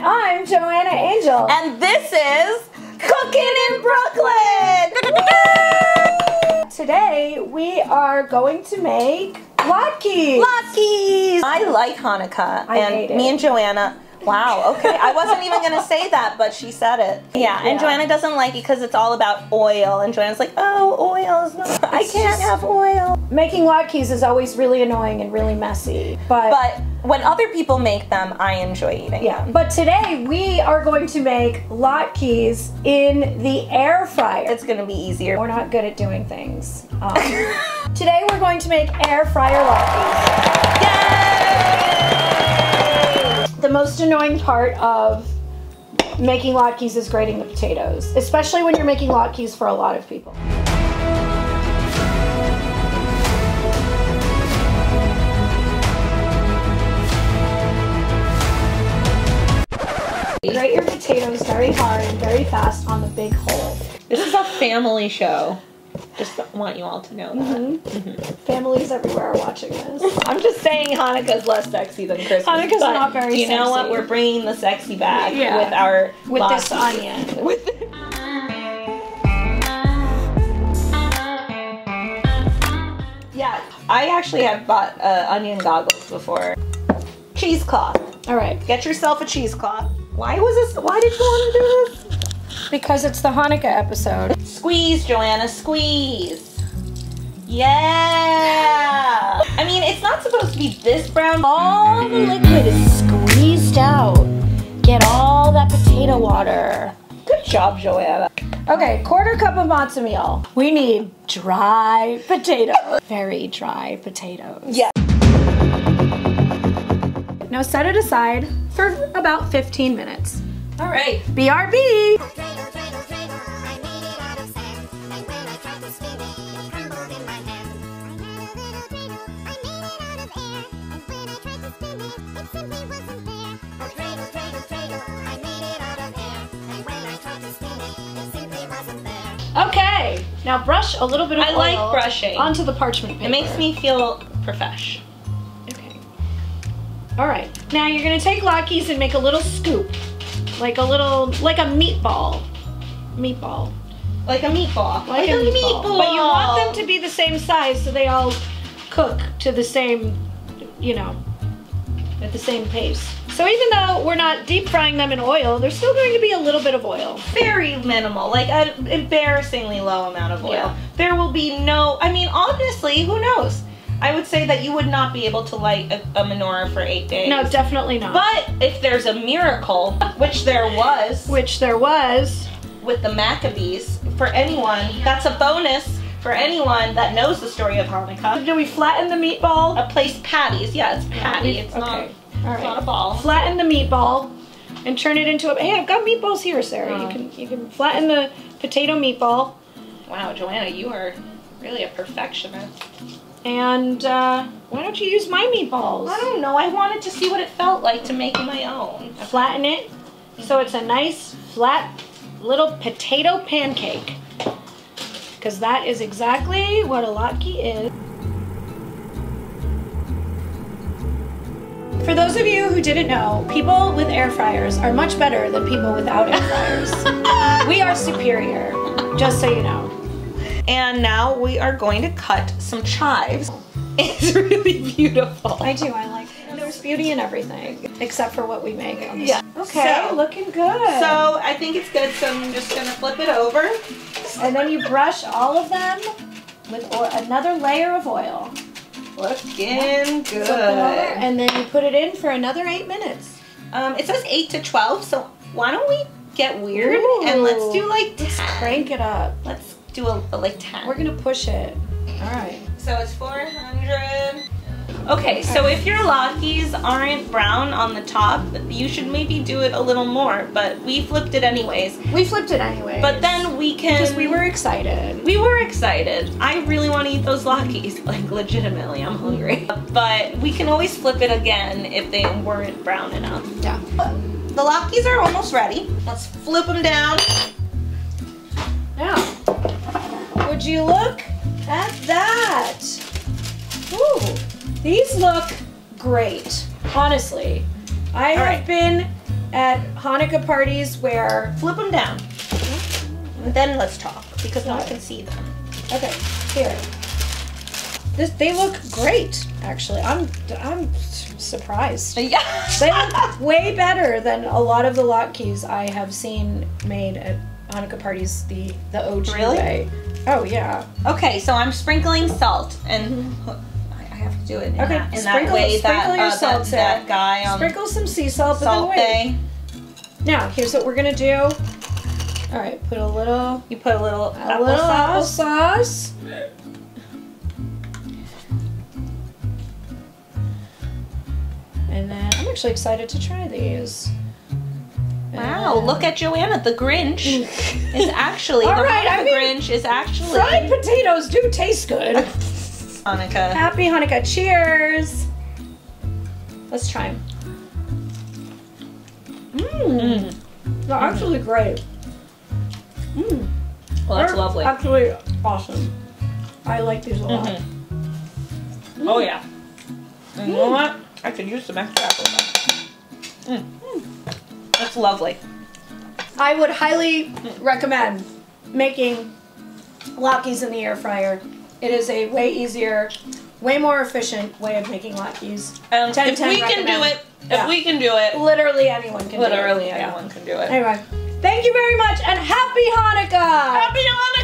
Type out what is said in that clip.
I'm Joanna Angel. And this is Cookin' in Brooklyn! Today we are going to make latkes. Latkes! I like Hanukkah. I hate it. Me and Joanna, wow, okay. I wasn't even going to say that, but she said it. Yeah, and Joanna doesn't like it because it's all about oil. And Joanna's like, oh, oil is not, I can't have oil. Making latkes is always really annoying and really messy. But when other people make them, I enjoy eating them. But today we are going to make latkes in the air fryer. It's going to be easier. We're not good at doing things. Today we're going to make air fryer latkes. Yay! The most annoying part of making latkes is grating the potatoes, especially when you're making latkes for a lot of people. Grate your potatoes very hard and very fast on the big hole. This is a family show. Just want you all to know that. Families everywhere are watching this. I'm just saying Hanukkah's less sexy than Christmas. Hanukkah's not very sexy. You know what? We're bringing the sexy back with our this onion. Yeah, I actually have bought onion goggles before. Cheesecloth. All right. Get yourself a cheesecloth. Why was this? Why did you want to do this? Because it's the Hanukkah episode. Squeeze, Joanna, squeeze. Yeah. I mean, it's not supposed to be this brown. All the liquid is squeezed out. Get all that potato water. Good job, Joanna. Okay, 1/4 cup of matzo meal. We need dry potatoes. Very dry potatoes. Yeah. Now set it aside for about 15 minutes. All right. BRB. Okay, now brush a little bit of oil like brushing onto the parchment paper. It makes me feel profesh. Okay. All right, now you're gonna take latkes and make a little scoop. Like a meatball. Meatball. Like a meatball. Like a meatball. But you want them to be the same size so they all cook to the same, you know, at the same pace. So even though we're not deep frying them in oil, there's still going to be a little bit of oil. Very minimal, like an embarrassingly low amount of oil. Yeah. There will be no, I mean, honestly, who knows? I would say that you would not be able to light a menorah for 8 days. No, definitely not. But if there's a miracle, which there was. With the Maccabees, for anyone, that's a bonus for anyone that knows the story of Hanukkah. Do we flatten the meatball? A placed patties, yeah, it's patty, it's not a ball. Flatten the meatball and turn it into a, hey, I've got meatballs here, Sarah. Oh. You can flatten the potato meatball. Wow, Joanna, you are really a perfectionist. And why don't you use my meatballs? I don't know, I wanted to see what it felt like to make my own. Flatten it so it's a nice flat little potato pancake. Because that is exactly what a latke is. For those of you who didn't know, people with air fryers are much better than people without air fryers. We are superior, just so you know. And now we are going to cut some chives. It's really beautiful. I do, I like it. There's beauty in everything, except for what we make on this. Yeah. Okay, So, looking good. So I think it's good, so I'm just gonna flip it over. And then you brush all of them with another layer of oil. Looking good. And then you put it in for another 8 minutes. It says 8 to 12, so why don't we get weird and let's do like 10. Let's crank it up. Let's do a like 10. We're gonna push it. All right. So it's 400. Okay, so if your latkes aren't brown on the top, you should maybe do it a little more, but we flipped it anyways. We flipped it anyway. But then we can... Because we were excited. We were excited. I really want to eat those latkes, like legitimately, I'm hungry. But we can always flip it again if they weren't brown enough. Yeah. The latkes are almost ready. Let's flip them down. Now, would you look at that? Ooh. These look great, honestly. I have been at Hanukkah parties where... Flip them down. And then let's talk, because no one can see them. Okay, here. They look great, actually. I'm surprised. Yeah. They look way better than a lot of the latkes I have seen made at Hanukkah parties the OG way. Oh, yeah. Okay, so I'm sprinkling salt, and I have to do it in that way that guy on sprinkle some sea salt, Salt Bay. Now, here's what we're gonna do. All right, put a little. You put a little applesauce. And then I'm actually excited to try these. Wow, look at Joanna. The Grinch is actually, Grinch is actually... Fried potatoes do taste good. Hanukkah. Happy Hanukkah. Cheers. Let's try them. They're actually great. Well, that's lovely. Actually awesome. I like these a lot. Oh, yeah. And you know what? I could use some extra applesauce. That's lovely. I would highly recommend making latkes in the air fryer. It is a way easier, way more efficient way of making latkes. If we can do it, literally anyone can do it. Literally anyone can do it. Anyway, thank you very much and happy Hanukkah! Happy Hanukkah!